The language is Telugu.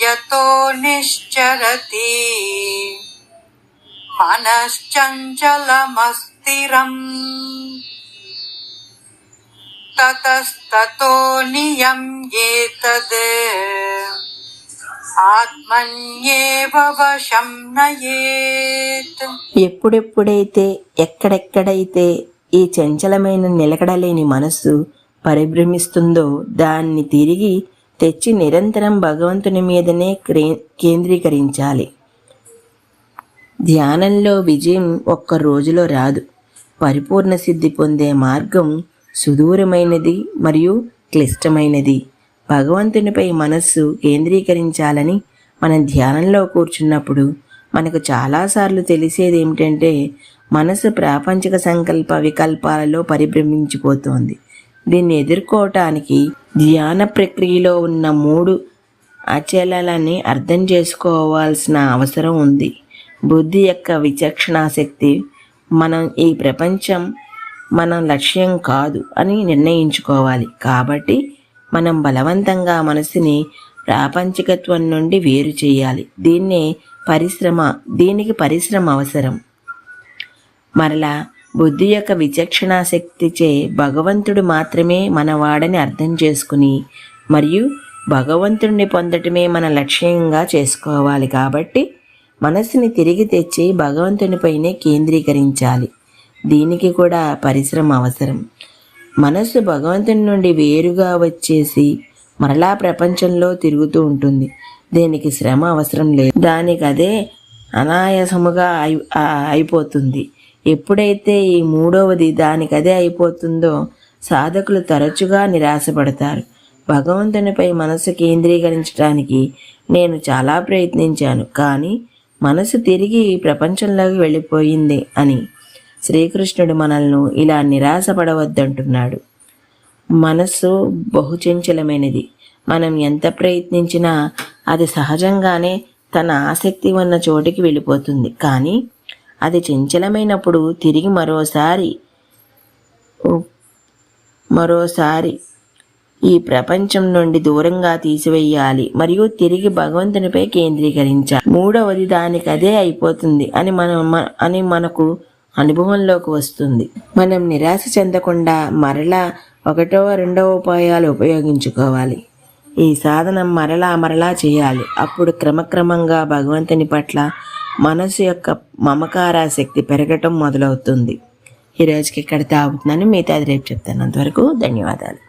యతో నిశ్చరతి మనశ్చంచలమస్థిరం తతస్తతో నియమ్యేతద్ ఆత్మన్యేవ వశం నయేత్. ఎప్పుడెప్పుడైతే ఎక్కడెక్కడైతే ఈ చంచలమైన నిలకడలేని మనస్సు పరిభ్రమిస్తుందో దాన్ని తిరిగి తెచ్చి నిరంతరం భగవంతుని మీదనే కేంద్రీకరించాలి. ధ్యానంలో విజయం ఒక్క రోజులో రాదు. పరిపూర్ణ సిద్ధి పొందే మార్గం సుదూరమైనది మరియు క్లిష్టమైనది. భగవంతునిపై మనస్సు కేంద్రీకరించాలని మనం ధ్యానంలో కూర్చున్నప్పుడు మనకు చాలాసార్లు తెలిసేది ఏమిటంటే మనసు ప్రాపంచిక సంకల్ప వికల్పాలలో పరిభ్రమించిపోతోంది. దీన్ని ఎదుర్కోవటానికి ధ్యాన ప్రక్రియలో ఉన్న 3 అచలాలని అర్థం చేసుకోవాల్సిన అవసరం ఉంది. బుద్ధి యొక్క విచక్షణాశక్తి, మనం ఈ ప్రపంచం మన లక్ష్యం కాదు అని నిర్ణయించుకోవాలి. కాబట్టి మనం బలవంతంగా మనసుని ప్రాపంచికత్వం నుండి వేరు చేయాలి. దీనికి పరిశ్రమ అవసరం. మరలా బుద్ధి యొక్క విచక్షణాశక్తిచే భగవంతుడు మాత్రమే మనవాడని అర్థం చేసుకుని మరియు భగవంతుడిని పొందటమే మన లక్ష్యంగా చేసుకోవాలి. కాబట్టి మనస్సుని తిరిగి తెచ్చి భగవంతునిపైనే కేంద్రీకరించాలి. దీనికి కూడా పరిశ్రమ అవసరం. మనస్సు భగవంతుని నుండి వేరుగా వచ్చేసి మరలా ప్రపంచంలో తిరుగుతూ ఉంటుంది. దీనికి శ్రమ అవసరం లేదు. దానికదే అనాయాసముగా అయిపోతుంది. ఎప్పుడైతే ఈ 3వది దానికదే అయిపోతుందో సాధకులు తరచుగా నిరాశపడతారు. భగవంతునిపై మనసు కేంద్రీకరించడానికి నేను చాలా ప్రయత్నించాను, కానీ మనసు తిరిగి ప్రపంచంలోకి వెళ్ళిపోయింది అని శ్రీకృష్ణుడు మనల్ని ఇలా నిరాశపడవద్దంటున్నాడు. మనస్సు బహుచంచలమైనది. మనం ఎంత ప్రయత్నించినా అది సహజంగానే తన ఆసక్తి ఉన్న చోటికి వెళ్ళిపోతుంది. కానీ అది చంచలమైనప్పుడు తిరిగి మరోసారి ఈ ప్రపంచం నుండి దూరంగా తీసివేయాలి మరియు తిరిగి భగవంతునిపై కేంద్రీకరించాలి. 3వది దానికి అదే అయిపోతుంది అని మనకు అనుభవంలోకి వస్తుంది. మనం నిరాశ చెందకుండా మరలా 1వ 2వ ఉపాయాలు ఉపయోగించుకోవాలి. ఈ సాధన మరలా చేయాలి. అప్పుడు క్రమక్రమంగా భగవంతుని పట్ల మనసు యొక్క మమకారాశక్తి పెరగటం మొదలవుతుంది. ఈరోజుకి ఇక్కడ తాగుతున్నాను. మిగతాది రేపు చెప్తాను. అంతవరకు ధన్యవాదాలు.